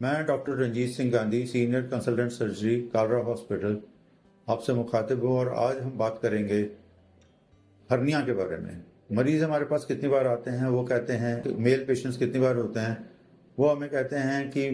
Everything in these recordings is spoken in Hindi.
मैं doctor Ranjit Singh Gandhi, senior consultant surgery, Kalra hospital, आपसे मुखातिब हूँ और आज हम बात करेंगे हर्निया के बारे में। मरीज हमारे पास कितनी बार आते हैं, वो कहते हैं, मेल पेशेंट्स कितनी बार होते हैं, वो हमें कहते हैं कि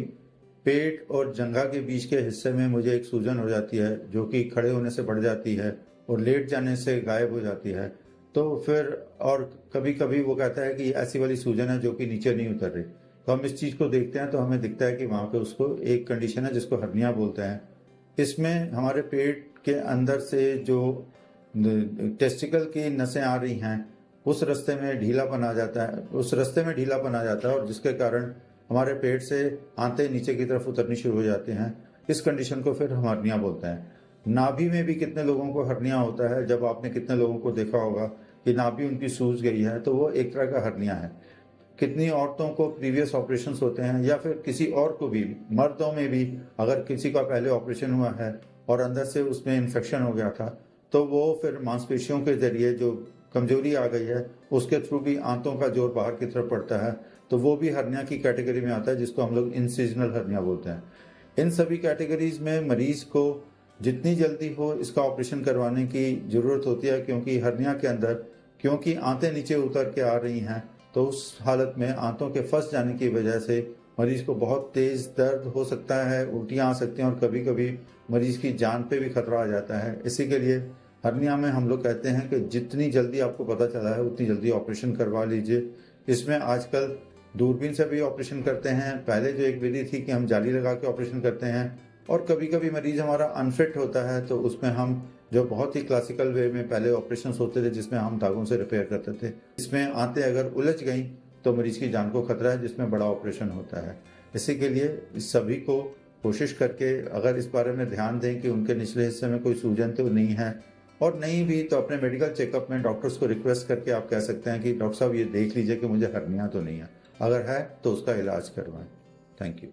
पेट और जंघा के बीच के हिस्से में मुझे एक सूजन हो जाती है जो कि खड़े होने से बढ़ जाती है और लेट जाने से गायब हो जाती है। तो फिर और कभी कभी वो कहता है कि ऐसी वाली सूजन है जो कि नीचे नहीं उतर रही। तो हम इस चीज को देखते हैं तो हमें दिखता है कि वहां पे उसको एक कंडीशन है जिसको हर्निया बोलते हैं। इसमें हमारे पेट के अंदर से जो टेस्टिकल की नसें आ रही हैं उस रास्ते में ढीलापन आ जाता है, और जिसके कारण हमारे पेट से आंतें नीचे की तरफ उतरनी शुरू हो जाती हैं। इस कंडीशन को फिर हम हर्निया बोलते हैं। नाभि में भी कितने लोगों को हर्निया होता है, जब आपने कितने लोगों को देखा होगा कि नाभि उनकी सूज गई है, तो वो एक तरह का हर्निया है। कितनी औरतों को प्रीवियस ऑपरेशन होते हैं, या फिर किसी और को भी, मर्दों में भी अगर किसी का पहले ऑपरेशन हुआ है और अंदर से उसमें इन्फेक्शन हो गया था, तो वो फिर मांसपेशियों के जरिए जो कमजोरी आ गई है उसके थ्रू भी आंतों का जोर बाहर की तरफ पड़ता है, तो वो भी हर्निया की कैटेगरी में आता है, जिसको हम लोग इंसिजनल हर्निया बोलते हैं। इन सभी कैटेगरीज में मरीज को जितनी जल्दी हो इसका ऑपरेशन करवाने की जरूरत होती है, क्योंकि हर्निया के अंदर क्योंकि आंतें नीचे उतर के आ रही हैं, तो उस हालत में आंतों के फंस जाने की वजह से मरीज को बहुत तेज दर्द हो सकता है, उल्टियां आ सकती हैं और कभी कभी मरीज की जान पे भी खतरा आ जाता है। इसी के लिए हर्निया में हम लोग कहते हैं कि जितनी जल्दी आपको पता चला है उतनी जल्दी ऑपरेशन करवा लीजिए। इसमें आजकल दूरबीन से भी ऑपरेशन करते हैं। पहले जो एक विधि थी कि हम जाली लगा के ऑपरेशन करते हैं, और कभी कभी मरीज हमारा अनफिट होता है तो उसमें हम जो बहुत ही क्लासिकल वे में पहले ऑपरेशन होते थे जिसमें हम धागों से रिपेयर करते थे, इसमें आंतें अगर उलझ गई तो मरीज की जान को खतरा है, जिसमें बड़ा ऑपरेशन होता है। इसी के लिए सभी को कोशिश करके अगर इस बारे में ध्यान दें कि उनके निचले हिस्से में कोई सूजन तो नहीं है, और नहीं भी तो अपने मेडिकल चेकअप में डॉक्टर्स को रिक्वेस्ट करके आप कह सकते हैं कि डॉक्टर साहब ये देख लीजिए कि मुझे हर्निया तो नहीं है, अगर है तो उसका इलाज करवाएं। Thank you.